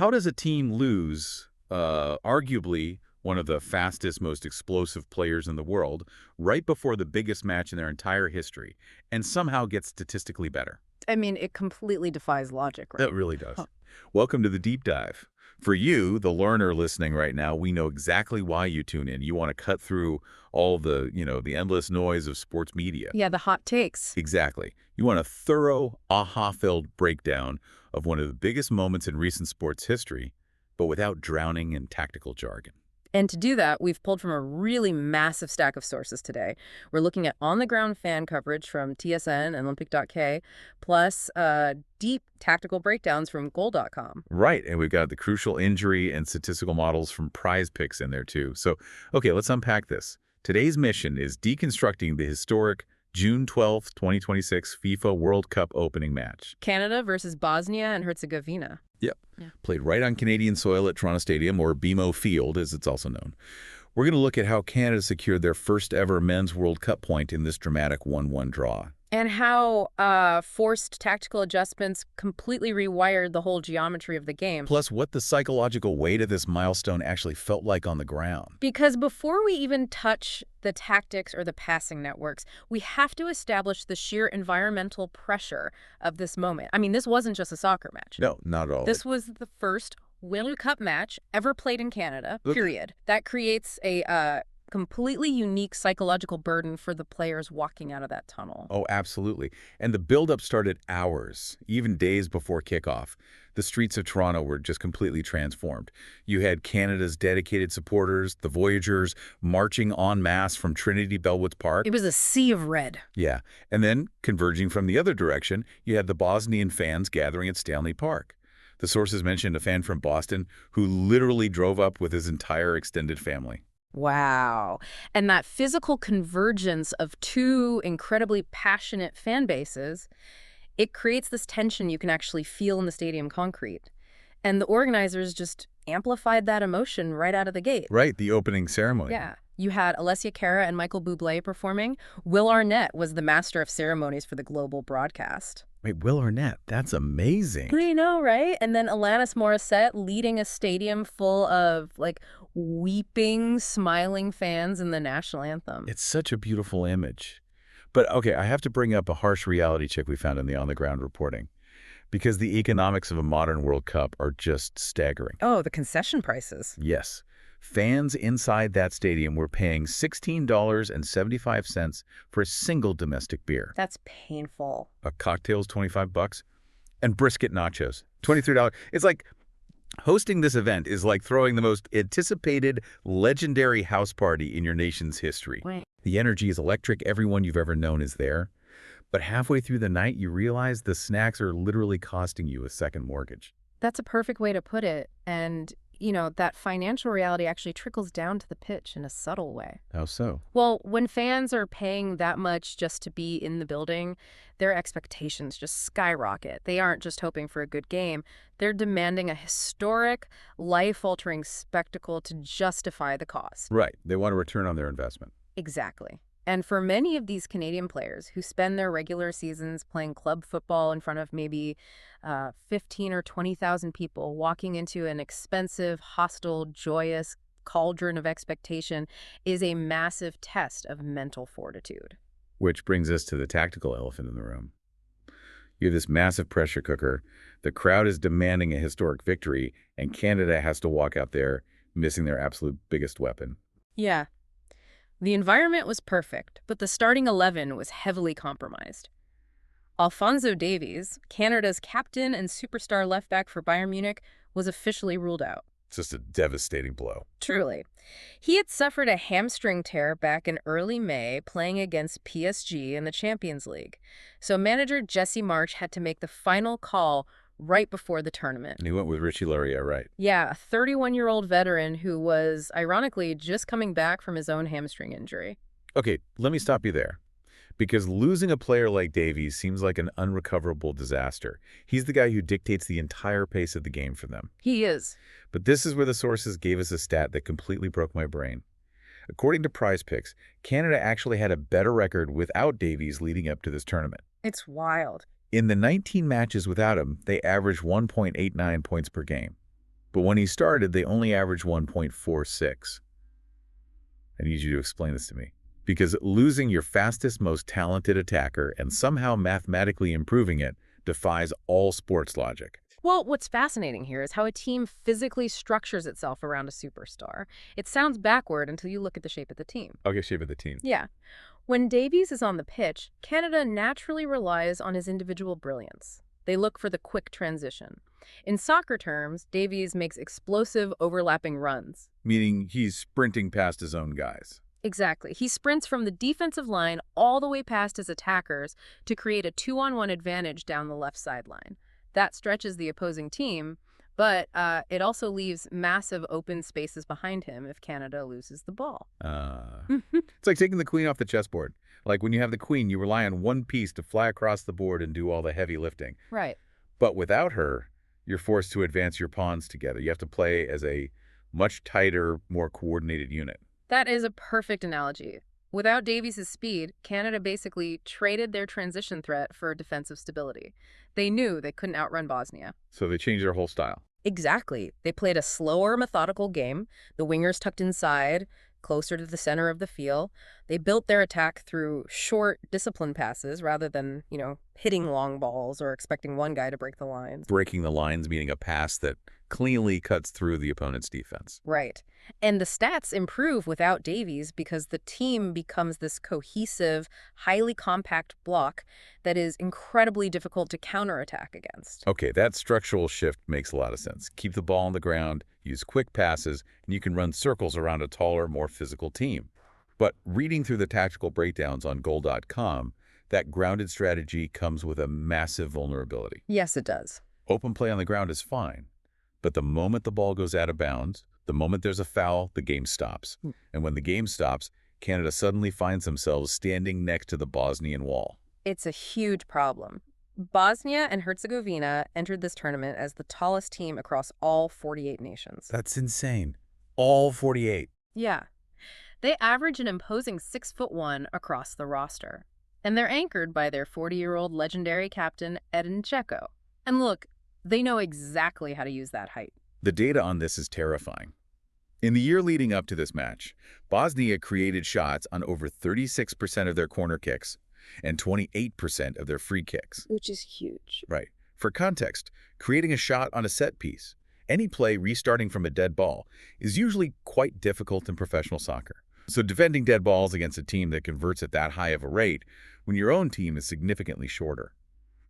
How does a team lose, arguably one of the fastest, most explosive players in the world, right before the biggest match in their entire history, and somehow get statistically better? I mean, it completely defies logic, It right? really does. Huh. Welcome to the deep dive. For you, the learner listening right now, we know exactly why you tune in. You want to cut through all the endless noise of sports media. Yeah, the hot takes. Exactly. You want a thorough, aha-filled breakdown of one of the biggest moments in recent sports history, but without drowning in tactical jargon. And to do that, we've pulled from a really massive stack of sources today. We're looking at on-the-ground fan coverage from TSN and Olympic.k, plus deep tactical breakdowns from Goal.com. Right, and we've got the crucial injury and statistical models from Prize Picks in there too. So, okay, let's unpack this. Today's mission is deconstructing the historic June 12th, 2026 FIFA World Cup opening match. Canada versus Bosnia and Herzegovina. Yep. Yeah. Played right on Canadian soil at Toronto Stadium, or BMO Field, as it's also known. We're going to look at how Canada secured their first ever men's World Cup point in this dramatic 1-1 draw. And how forced tactical adjustments completely rewired the whole geometry of the game. Plus, what the psychological weight of this milestone actually felt like on the ground. Because before we even touch the tactics or the passing networks, we have to establish the sheer environmental pressure of this moment. I mean, this wasn't just a soccer match. No, not at all. This was the first World Cup match ever played in Canada, period. That creates a completely unique psychological burden for the players walking out of that tunnel. Oh, absolutely. And the build-up started hours, even days before kickoff. The streets of Toronto were just completely transformed. You had Canada's dedicated supporters, the Voyageurs, marching en masse from Trinity Bellwoods Park. It was a sea of red. Yeah. And then, converging from the other direction, you had the Bosnian fans gathering at Stanley Park. The sources mentioned a fan from Boston who literally drove up with his entire extended family. Wow. And that physical convergence of two incredibly passionate fan bases, it creates this tension you can actually feel in the stadium concrete. And the organizers just amplified that emotion right out of the gate. Right, the opening ceremony. Yeah. You had Alessia Cara and Michael Bublé performing. Will Arnett was the master of ceremonies for the global broadcast. Wait, Will Arnett, that's amazing. I know, right? And then Alanis Morissette leading a stadium full of, weeping, smiling fans in the national anthem. It's such a beautiful image. But, okay, I have to bring up a harsh reality check we found in the on-the-ground reporting. Because the economics of a modern World Cup are just staggering. Oh, the concession prices. Yes. Fans inside that stadium were paying $16.75 for a single domestic beer. That's painful. A cocktail's $25, and brisket nachos, $23. It's like hosting this event is like throwing the most anticipated, legendary house party in your nation's history. Wait. The energy is electric. Everyone you've ever known is there. But halfway through the night, you realize the snacks are literally costing you a second mortgage. That's a perfect way to put it. And that financial reality actually trickles down to the pitch in a subtle way. How so? Well, when fans are paying that much just to be in the building, their expectations just skyrocket. They aren't just hoping for a good game. They're demanding a historic, life-altering spectacle to justify the cost. Right. They want a return on their investment. Exactly. And for many of these Canadian players who spend their regular seasons playing club football in front of maybe 15 or 20,000 people walking into an expensive, hostile, joyous cauldron of expectation is a massive test of mental fortitude. Which brings us to the tactical elephant in the room. You have this massive pressure cooker. The crowd is demanding a historic victory, and Canada has to walk out there missing their absolute biggest weapon. Yeah. The environment was perfect, but the starting 11 was heavily compromised. Alphonso Davies, Canada's captain and superstar left back for Bayern Munich, was officially ruled out. It's just a devastating blow. Truly. He had suffered a hamstring tear back in early May playing against PSG in the Champions League. So manager Jesse March had to make the final call right before the tournament. And he went with Richie Laryea, right? Yeah, a 31-year-old veteran who was, ironically, just coming back from his own hamstring injury. Okay, let me stop you there. Because losing a player like Davies seems like an unrecoverable disaster. He's the guy who dictates the entire pace of the game for them. He is. But this is where the sources gave us a stat that completely broke my brain. According to Prize Picks, Canada actually had a better record without Davies leading up to this tournament. It's wild. In the 19 matches without him, they averaged 1.89 points per game. But when he started, they only averaged 1.46. I need you to explain this to me. Because losing your fastest, most talented attacker and somehow mathematically improving it defies all sports logic. Well, what's fascinating here is how a team physically structures itself around a superstar. It sounds backward until you look at the shape of the team. Okay, shape of the team. Yeah. When Davies is on the pitch, Canada naturally relies on his individual brilliance. They look for the quick transition. In soccer terms, Davies makes explosive overlapping runs. Meaning he's sprinting past his own guys. Exactly. He sprints from the defensive line all the way past his attackers to create a 2-on-1 advantage down the left sideline. That stretches the opposing team, but it also leaves massive open spaces behind him if Canada loses the ball. It's like taking the queen off the chessboard. Like when you have the queen, you rely on one piece to fly across the board and do all the heavy lifting. Right. But without her, you're forced to advance your pawns together. You have to play as a much tighter, more coordinated unit. That is a perfect analogy. Without Davies' speed, Canada basically traded their transition threat for defensive stability. They knew they couldn't outrun Bosnia. So they changed their whole style. Exactly. They played a slower, methodical game, the wingers tucked inside, closer to the center of the field. They built their attack through short, disciplined passes rather than, hitting long balls or expecting one guy to break the lines. Breaking the lines, meaning a pass that cleanly cuts through the opponent's defense. Right. And the stats improve without Davies because the team becomes this cohesive, highly compact block that is incredibly difficult to counterattack against. Okay, that structural shift makes a lot of sense. Keep the ball on the ground, use quick passes, and you can run circles around a taller, more physical team. But reading through the tactical breakdowns on goal.com, that grounded strategy comes with a massive vulnerability. Yes, it does. Open play on the ground is fine, but the moment the ball goes out of bounds, the moment there's a foul, the game stops. And when the game stops, Canada suddenly finds themselves standing next to the Bosnian wall. It's a huge problem. Bosnia and Herzegovina entered this tournament as the tallest team across all 48 nations. That's insane. All 48. Yeah. They average an imposing 6'1" across the roster. And they're anchored by their 40-year-old legendary captain, Edin Dzeko. And look, they know exactly how to use that height. The data on this is terrifying. In the year leading up to this match, Bosnia created shots on over 36% of their corner kicks and 28% of their free kicks. Which is huge. Right. For context, creating a shot on a set piece, any play restarting from a dead ball, is usually quite difficult in professional soccer. So defending dead balls against a team that converts at that high of a rate when your own team is significantly shorter.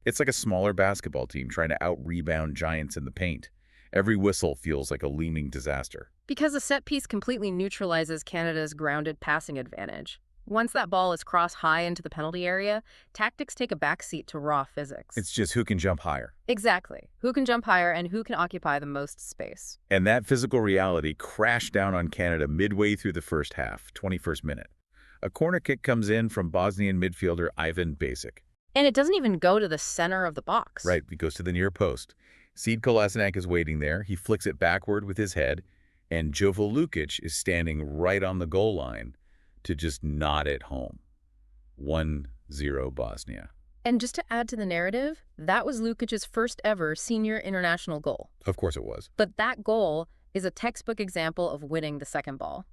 It's like a smaller basketball team trying to out-rebound giants in the paint. Every whistle feels like a looming disaster. Because a set piece completely neutralizes Canada's grounded passing advantage. Once that ball is crossed high into the penalty area, tactics take a backseat to raw physics. It's just who can jump higher. Exactly. Who can jump higher and who can occupy the most space. And that physical reality crashed down on Canada midway through the first half, 21st minute. A corner kick comes in from Bosnian midfielder Ivan Basic. And it doesn't even go to the center of the box. Right, it goes to the near post. Sead Kolasinac is waiting there. He flicks it backward with his head, and Jovo Lukic is standing right on the goal line to just nod it home. 1-0 Bosnia. And just to add to the narrative, that was Lukic's first ever senior international goal. Of course it was. But that goal is a textbook example of winning the second ball.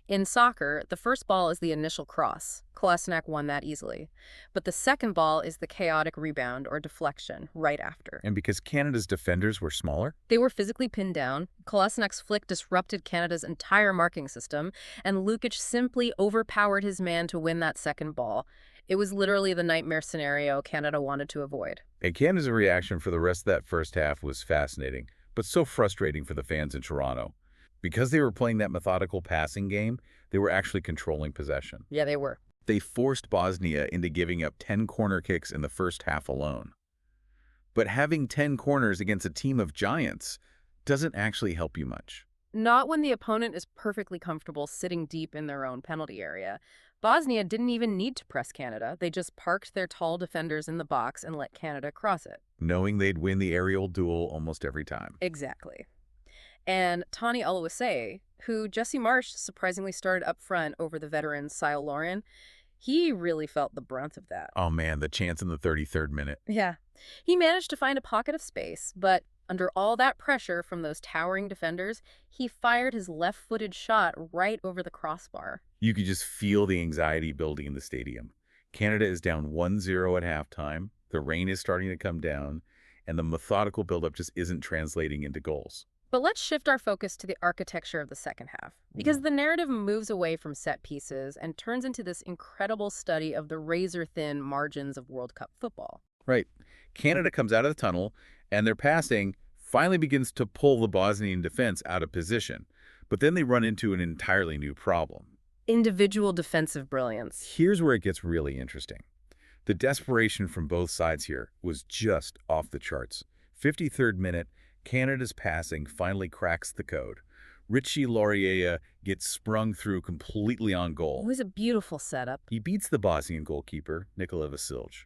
In soccer, the first ball is the initial cross. Kolasinac won that easily. But the second ball is the chaotic rebound or deflection right after. And because Canada's defenders were smaller? They were physically pinned down. Kolasinac's flick disrupted Canada's entire marking system, and Lukic simply overpowered his man to win that second ball. It was literally the nightmare scenario Canada wanted to avoid. And Canada's reaction for the rest of that first half was fascinating, but so frustrating for the fans in Toronto. Because they were playing that methodical passing game, they were actually controlling possession. Yeah, they were. They forced Bosnia into giving up 10 corner kicks in the first half alone. But having 10 corners against a team of giants doesn't actually help you much. Not when the opponent is perfectly comfortable sitting deep in their own penalty area. Bosnia didn't even need to press Canada. They just parked their tall defenders in the box and let Canada cross it. Knowing they'd win the aerial duel almost every time. Exactly. And Tani Oluwase, who Jesse Marsh surprisingly started up front over the veteran Sile Lauren, he really felt the brunt of that. Oh man, the chance in the 33rd minute. Yeah. He managed to find a pocket of space, but Under all that pressure from those towering defenders, he fired his left-footed shot right over the crossbar. You could just feel the anxiety building in the stadium. Canada is down 1-0 at halftime. The rain is starting to come down, and the methodical buildup just isn't translating into goals. But let's shift our focus to the architecture of the second half, because the narrative moves away from set pieces and turns into this incredible study of the razor-thin margins of World Cup football. Right. Canada comes out of the tunnel, and their passing finally begins to pull the Bosnian defense out of position. But then they run into an entirely new problem. Individual defensive brilliance. Here's where it gets really interesting. The desperation from both sides here was just off the charts. 53rd minute, Canada's passing finally cracks the code. Richie Laurier gets sprung through completely on goal. It was a beautiful setup. He beats the Bosnian goalkeeper, Nikola Vasilj.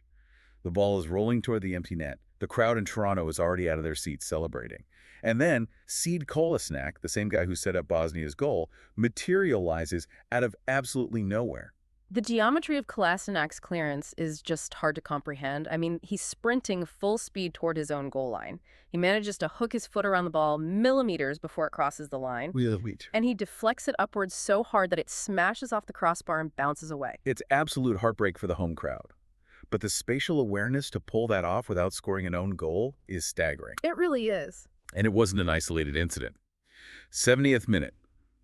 The ball is rolling toward the empty net. The crowd in Toronto is already out of their seats celebrating. And then Sead Kolasinac, the same guy who set up Bosnia's goal, materializes out of absolutely nowhere. The geometry of Kolasinac's clearance is just hard to comprehend. I mean, he's sprinting full speed toward his own goal line. He manages to hook his foot around the ball millimeters before it crosses the line. And he deflects it upwards so hard that it smashes off the crossbar and bounces away. It's absolute heartbreak for the home crowd. But the spatial awareness to pull that off without scoring an own goal is staggering. It really is. And it wasn't an isolated incident. 70th minute,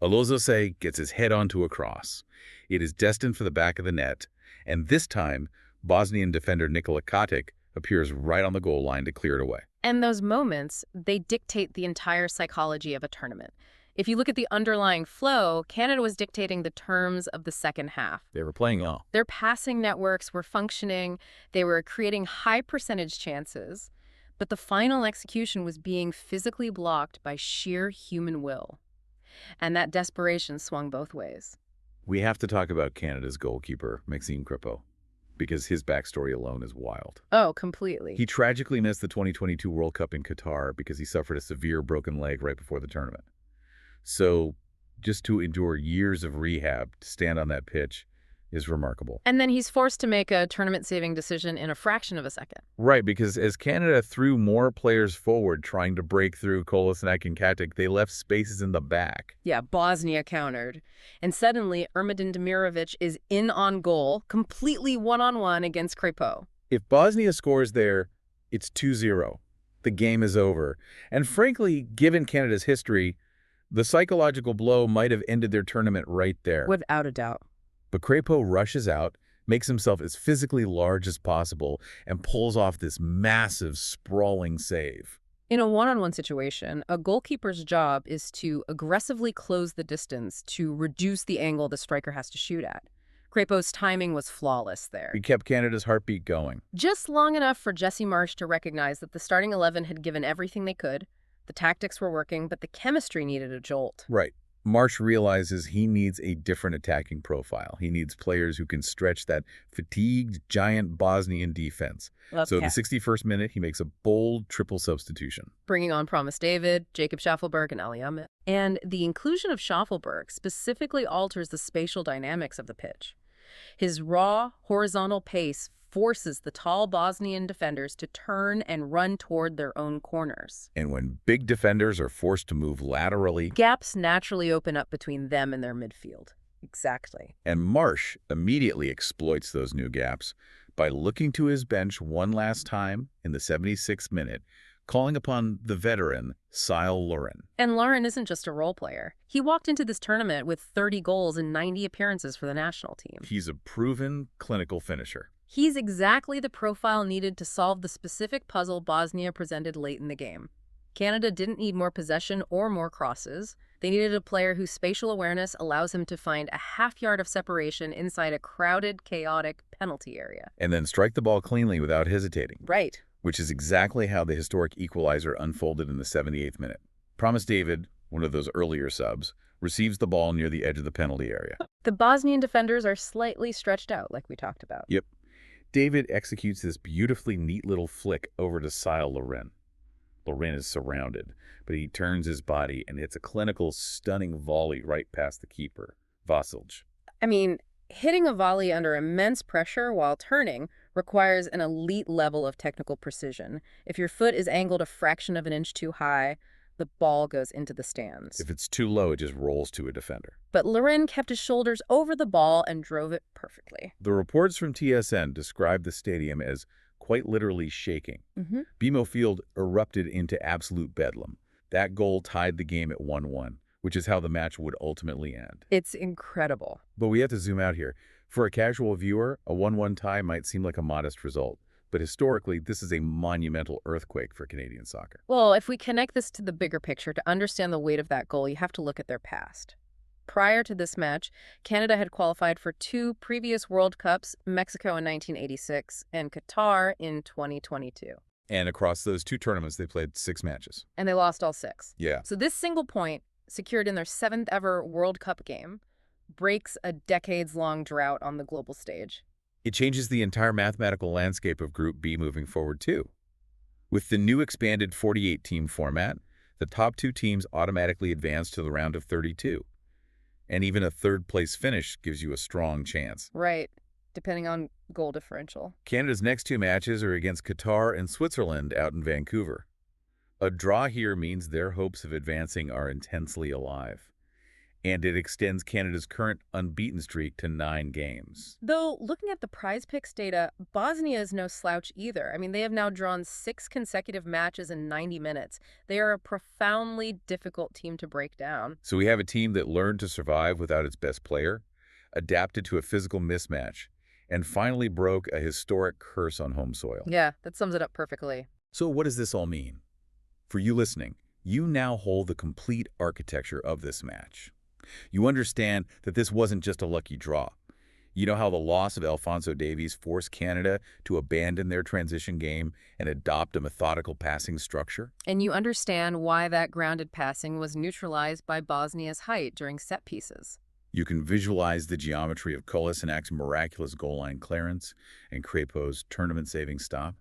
Alozose gets his head onto a cross. It is destined for the back of the net, and this time, Bosnian defender Nikola Katic appears right on the goal line to clear it away. And those moments, they dictate the entire psychology of a tournament. If you look at the underlying flow, Canada was dictating the terms of the second half. They were playing well. Their passing networks were functioning, they were creating high percentage chances, but the final execution was being physically blocked by sheer human will. And that desperation swung both ways. We have to talk about Canada's goalkeeper, Maxime Crépeau, because his backstory alone is wild. Oh, completely. He tragically missed the 2022 World Cup in Qatar because he suffered a severe broken leg right before the tournament. So just to endure years of rehab to stand on that pitch is remarkable. And then he's forced to make a tournament-saving decision in a fraction of a second. Right, because as Canada threw more players forward trying to break through Kolasinac and Katic, they left spaces in the back. Yeah, Bosnia countered. And suddenly, Ermedin Demirovic is in on goal, completely one-on-one against Crépeau. If Bosnia scores there, it's 2-0. The game is over. And frankly, given Canada's history, the psychological blow might have ended their tournament right there. Without a doubt. But Crépeau rushes out, makes himself as physically large as possible, and pulls off this massive, sprawling save. In a one-on-one situation, a goalkeeper's job is to aggressively close the distance to reduce the angle the striker has to shoot at. Crépeau's timing was flawless there. He kept Canada's heartbeat going. Just long enough for Jesse Marsch to recognize that the starting 11 had given everything they could. The tactics were working, but the chemistry needed a jolt. Right. Marsch realizes he needs a different attacking profile. He needs players who can stretch that fatigued, giant Bosnian defense. So the 61st minute, he makes a bold triple substitution. Bringing on Promise David, Jacob Schaffelberg, and Ali Ahmed. And the inclusion of Schaffelberg specifically alters the spatial dynamics of the pitch. His raw, horizontal pace forces the tall Bosnian defenders to turn and run toward their own corners. And when big defenders are forced to move laterally, gaps naturally open up between them and their midfield. Exactly. And Marsch immediately exploits those new gaps by looking to his bench one last time in the 76th minute, calling upon the veteran, Cyle Lauren. And Lauren isn't just a role player. He walked into this tournament with 30 goals and 90 appearances for the national team. He's a proven clinical finisher. He's exactly the profile needed to solve the specific puzzle Bosnia presented late in the game. Canada didn't need more possession or more crosses. They needed a player whose spatial awareness allows him to find a half yard of separation inside a crowded, chaotic penalty area. And then strike the ball cleanly without hesitating. Right. Which is exactly how the historic equalizer unfolded in the 78th minute. Promise David, one of those earlier subs, receives the ball near the edge of the penalty area. The Bosnian defenders are slightly stretched out, like we talked about. Yep. David executes this beautifully neat little flick over to Cyle Lauren. Lauren is surrounded, but he turns his body and hits a clinical, stunning volley right past the keeper, Vasilj. I mean, hitting a volley under immense pressure while turning requires an elite level of technical precision. If your foot is angled a fraction of an inch too high, the ball goes into the stands. If it's too low, it just rolls to a defender. But Larin kept his shoulders over the ball and drove it perfectly. The reports from TSN described the stadium as quite literally shaking. BMO Field erupted into absolute bedlam. That goal tied the game at 1-1, which is how the match would ultimately end. It's incredible. But we have to zoom out here. For a casual viewer, a 1-1 tie might seem like a modest result. But historically, this is a monumental earthquake for Canadian soccer. Well, if we connect this to the bigger picture, to understand the weight of that goal, you have to look at their past. Prior to this match, Canada had qualified for 2 previous World Cups, Mexico in 1986 and Qatar in 2022. And across those 2 tournaments, they played 6 matches. And they lost all 6. Yeah. So this single point, secured in their 7th ever World Cup game, breaks a decades-long drought on the global stage. It changes the entire mathematical landscape of Group B moving forward, too. With the new expanded 48-team format, the top 2 teams automatically advance to the round of 32. And even a third-place finish gives you a strong chance. Right, depending on goal differential. Canada's next 2 matches are against Qatar and Switzerland out in Vancouver. A draw here means their hopes of advancing are intensely alive. And it extends Canada's current unbeaten streak to 9 games. Though, looking at the prize picks data, Bosnia is no slouch either. I mean, they have now drawn 6 consecutive matches in 90 minutes. They are a profoundly difficult team to break down. So we have a team that learned to survive without its best player, adapted to a physical mismatch, and finally broke a historic curse on home soil. Yeah, that sums it up perfectly. So what does this all mean? For you listening, you now hold the complete architecture of this match. You understand that this wasn't just a lucky draw. You know how the loss of Alphonso Davies forced Canada to abandon their transition game and adopt a methodical passing structure? And you understand why that grounded passing was neutralized by Bosnia's height during set pieces. You can visualize the geometry of Kolasinac's miraculous goal line clearance and Crepeau's tournament-saving stop.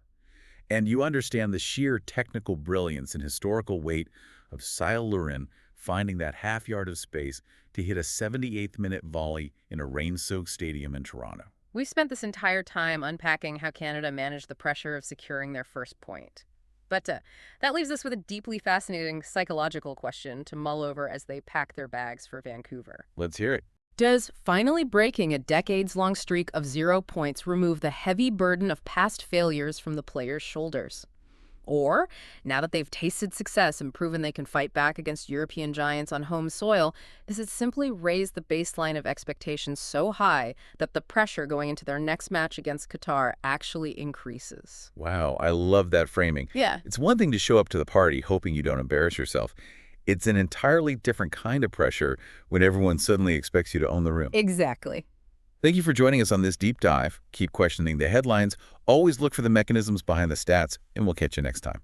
And you understand the sheer technical brilliance and historical weight of Cyle Larin finding that half yard of space to hit a 78th minute volley in a rain-soaked stadium in Toronto. We spent this entire time unpacking how Canada managed the pressure of securing their first point. But that leaves us with a deeply fascinating psychological question to mull over as they pack their bags for Vancouver. Let's hear it. Does finally breaking a decades-long streak of 0 points remove the heavy burden of past failures from the players' shoulders? Or, now that they've tasted success and proven they can fight back against European giants on home soil, does it simply raise the baseline of expectations so high that the pressure going into their next match against Qatar actually increases? Wow, I love that framing. Yeah. It's one thing to show up to the party hoping you don't embarrass yourself. It's an entirely different kind of pressure when everyone suddenly expects you to own the room. Exactly. Thank you for joining us on this deep dive. Keep questioning the headlines, always look for the mechanisms behind the stats, and we'll catch you next time.